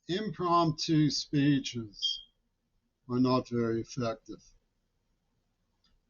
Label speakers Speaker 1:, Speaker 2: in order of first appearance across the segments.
Speaker 1: Impromptu speeches are not very effective.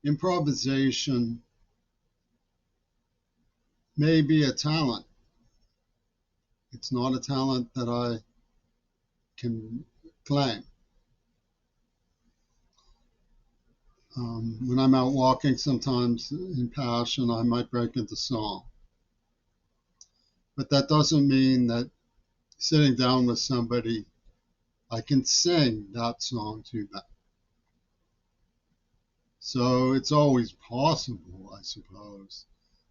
Speaker 1: Improvisation may be a talent. It's not a talent that I can claim. When I'm out walking, sometimes in passion, I might break into song. But that doesn't mean that sitting down with somebody, I can sing that song to them. So it's always possible, I suppose,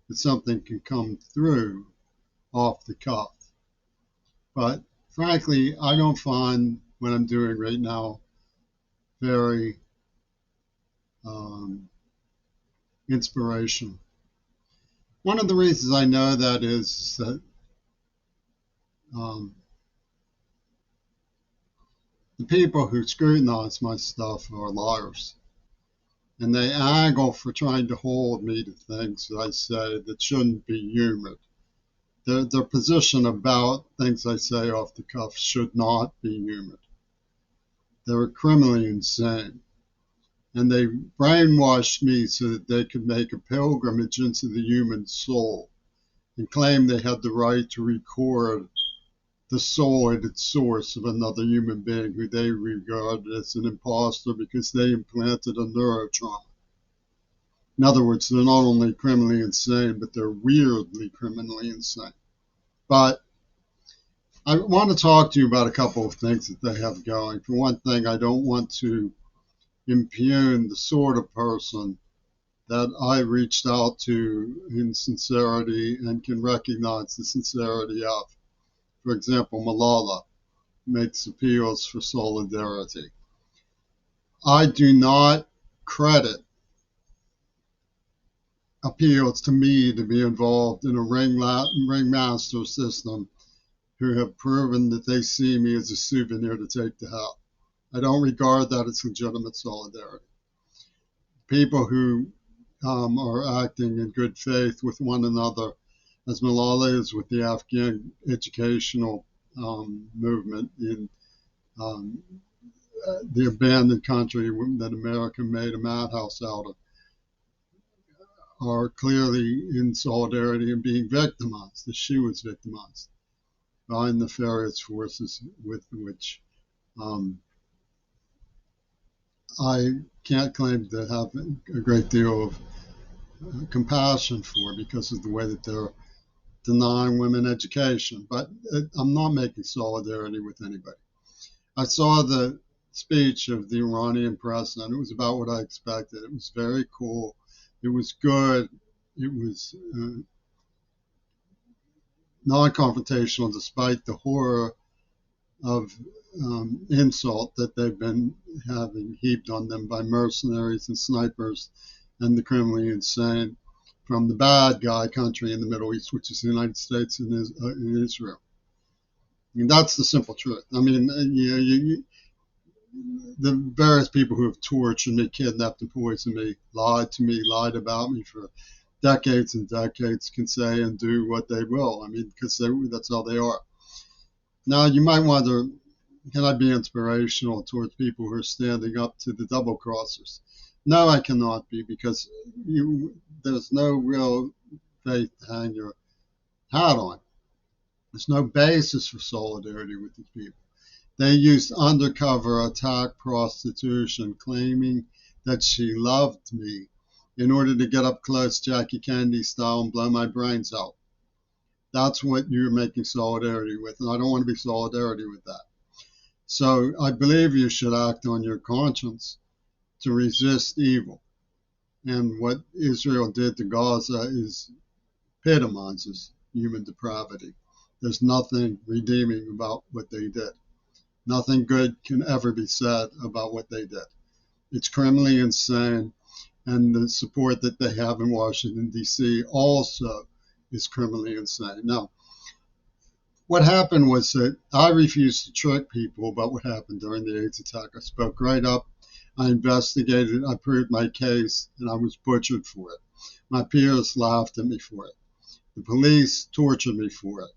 Speaker 1: that something can come through off the cuff. But frankly, I don't find what I'm doing right now very um, inspirational. One of the reasons I know that is that um, the people who scrutinize my stuff are liars. And they angle for trying to hold me to things that I say that shouldn't be humored. Their position about things I say off the cuff should not be humored. They're criminally insane. And they brainwashed me so that they could make a pilgrimage into the human soul and claim they had the right to record the soul at its source of another human being who they regarded as an imposter because they implanted a neurotrauma. In other words, they're not only criminally insane, but they're weirdly criminally insane. But I want to talk to you about a couple of things that they have going. For one thing, I don't want to impugn the sort of person that I reached out to in sincerity and can recognize the sincerity of. For example, Malala makes appeals for solidarity. I do not credit appeals to me to be involved in a ringmaster system who have proven that they see me as a souvenir to take to hell. I don't regard that as legitimate solidarity. People who are acting in good faith with one another, as Malala is with the Afghan educational movement in um, the abandoned country that America made a madhouse out of, are clearly in solidarity and being victimized, as she was victimized by nefarious forces with which I can't claim to have a great deal of compassion for because of the way that they're denying women education. But I'm not making solidarity with anybody. I saw the speech of the Iranian president. It was about what I expected. It was very cool. It was good. It was non-confrontational despite the horror of insult that they've been having heaped on them by mercenaries and snipers and the criminally insane from the bad guy country in the Middle East, which is the United States and Israel. I mean, that's the simple truth. I mean, the various people who have tortured me, kidnapped and poisoned me, lied to me, lied about me for decades and decades can say and do what they will. I mean, because that's how they are. Now, you might wonder, can I be inspirational towards people who are standing up to the double crossers? No, I cannot be because there's no real faith to hang your hat on. There's no basis for solidarity with these people. They used undercover attack prostitution, claiming that she loved me in order to get up close, Jackie Kennedy style, and blow my brains out. That's what you're making solidarity with, and I don't want to be solidarity with that. So I believe you should act on your conscience to resist evil. And what Israel did to Gaza is epitomizes human depravity. There's nothing redeeming about what they did. Nothing good can ever be said about what they did. It's criminally insane, and the support that they have in Washington, D.C. also is criminally insane. Now, what happened was that I refused to trick people about what happened during the AIDS attack. I spoke right up. I investigated. I proved my case, and I was butchered for it. My peers laughed at me for it. The police tortured me for it.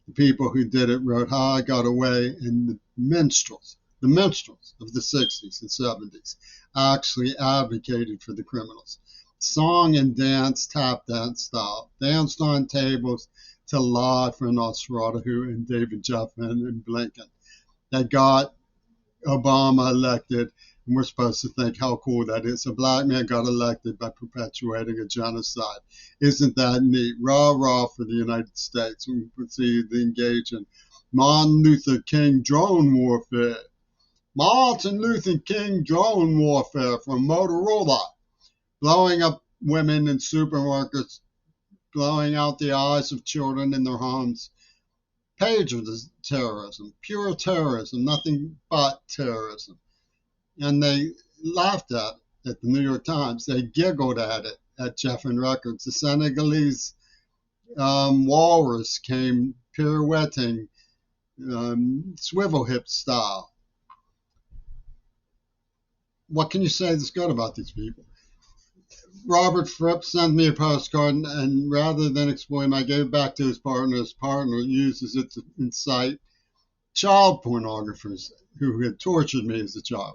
Speaker 1: The people who did it wrote how I got away, and the minstrels, the minstrels of the 60s and 70s, actually advocated for the criminals. Song and dance, tap dance style, danced on tables to lie for Nosferatu and David Jeffin and Blinken. They got Obama elected, and we're supposed to think how cool that is. A black man got elected by perpetuating a genocide. Isn't that neat? Rah, rah for the United States. We proceed to engage in Martin Luther King drone warfare. Martin Luther King drone warfare from Motorola. Blowing up women in supermarkets, blowing out the eyes of children in their homes. Pager terrorism, pure terrorism, nothing but terrorism. And they laughed at the New York Times. They giggled at it at Geffen Records. The Senegalese walrus came pirouetting, swivel hip style. What can you say that's good about these people? Robert Fripp sent me a postcard, and rather than exploit him, I gave it back to his partner. His partner uses it to incite child pornographers who had tortured me as a child.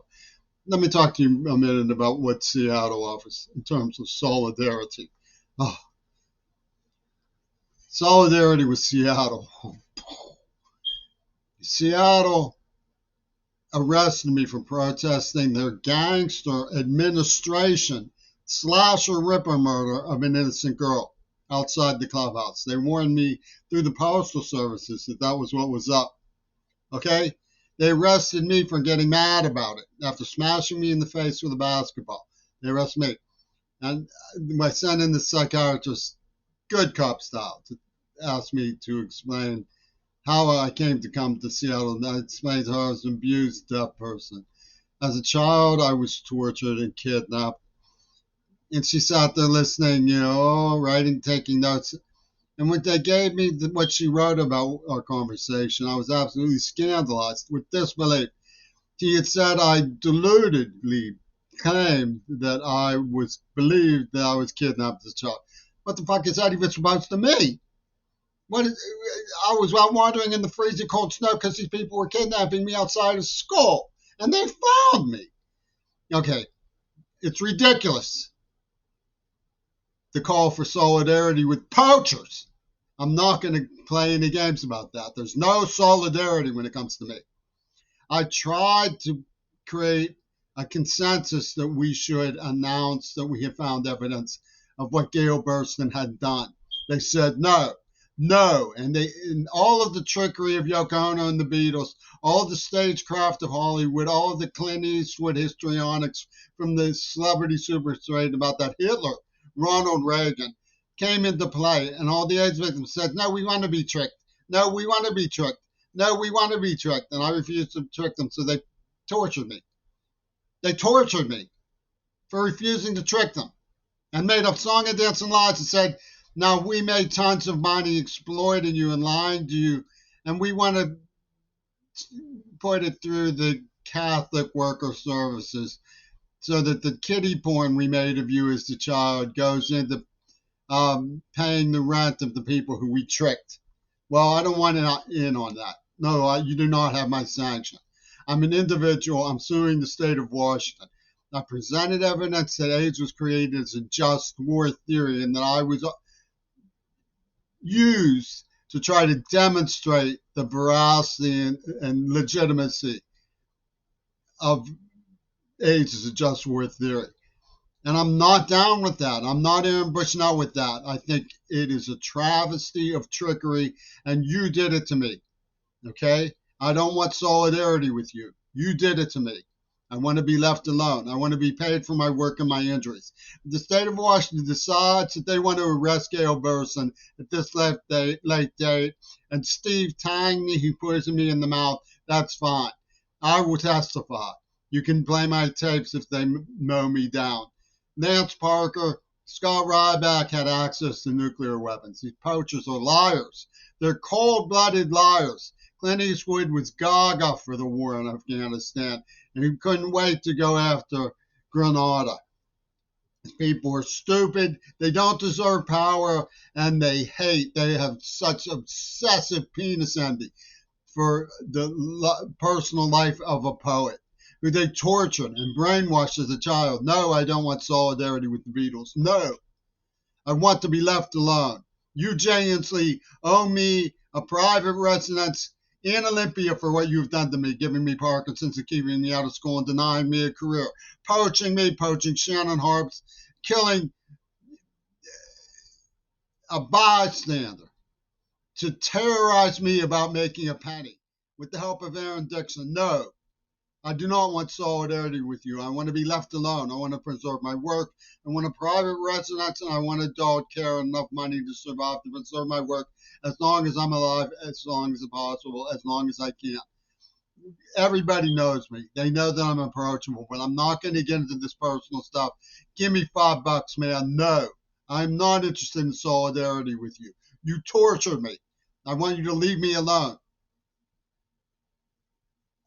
Speaker 1: Let me talk to you a minute about what Seattle offers in terms of solidarity. Oh, solidarity with Seattle. Seattle arrested me for protesting their gangster administration slasher ripper murder of an innocent girl outside the clubhouse. They warned me through the postal services that that was what was up. Okay? They arrested me for getting mad about it after smashing me in the face with a basketball. They arrested me. And I sent in the psychiatrist, good cop style, to ask me to explain how I came to come to Seattle. And I explained to her I was an abused deaf person. As a child, I was tortured and kidnapped. And she sat there listening, writing, taking notes. And when they gave me what she wrote about our conversation, I was absolutely scandalized with disbelief. She had said I deludedly claimed that I was believed that I was kidnapped as a child. What the fuck is that even supposed to mean? I was out wandering in the freezing cold snow because these people were kidnapping me outside of school. And they found me. Okay, it's ridiculous. The call for solidarity with poachers. I'm not going to play any games about that. There's no solidarity when it comes to me. I tried to create a consensus that we should announce that we have found evidence of what Gail Burston had done. They said no, and all of the trickery of Yoko Ono and the Beatles, all of the stagecraft of Hollywood, all of the Clint Eastwood histrionics from the Celebrity Super Straight about that Hitler, Ronald Reagan, came into play, and all the AIDS victims said, no, we want to be tricked. No, we want to be tricked. No, we want to be tricked. And I refused to trick them, so they tortured me. They tortured me for refusing to trick them and made up song and dance and lies and said, now we made tons of money exploiting you and lying to you, and we want to put it through the Catholic Worker Services so that the kiddie porn we made of you as a child goes into paying the rent of the people who we tricked. Well, I don't want in on that. No, you do not have my sanction. I'm an individual. I'm suing the state of Washington. I presented evidence that AIDS was created as a just war theory and that I was used to try to demonstrate the veracity and legitimacy of AIDS as a just war theory. And I'm not down with that. I'm not Aaron Bushnell with that. I think it is a travesty of trickery, and you did it to me. Okay? I don't want solidarity with you. You did it to me. I want to be left alone. I want to be paid for my work and my injuries. If the state of Washington decides that they want to arrest Gail Burson at this late date, and Steve Tangney, who poisoned me in the mouth, that's fine. I will testify. You can play my tapes if they mow me down. Lance Parker, Scott Ryback had access to nuclear weapons. These poachers are liars. They're cold-blooded liars. Clint Eastwood was gaga for the war in Afghanistan, and he couldn't wait to go after Grenada. These people are stupid. They don't deserve power, and they hate. They have such obsessive penis envy for the personal life of a poet who they tortured and brainwashed as a child. No, I don't want solidarity with the Beatles. No, I want to be left alone. You genuinely owe me a private residence in Olympia for what you've done to me, giving me Parkinson's and keeping me out of school and denying me a career, poaching me, poaching Shannon Harps, killing a bystander to terrorize me about making a penny with the help of Aaron Dixon. No, I do not want solidarity with you. I want to be left alone. I want to preserve my work. I want a private residence, and I want adult care and enough money to survive to preserve my work as long as I'm alive, as long as possible, as long as I can. Everybody knows me. They know that I'm approachable, but I'm not going to get into this personal stuff. Give me $5, man. No, I'm not interested in solidarity with you. You torture me. I want you to leave me alone.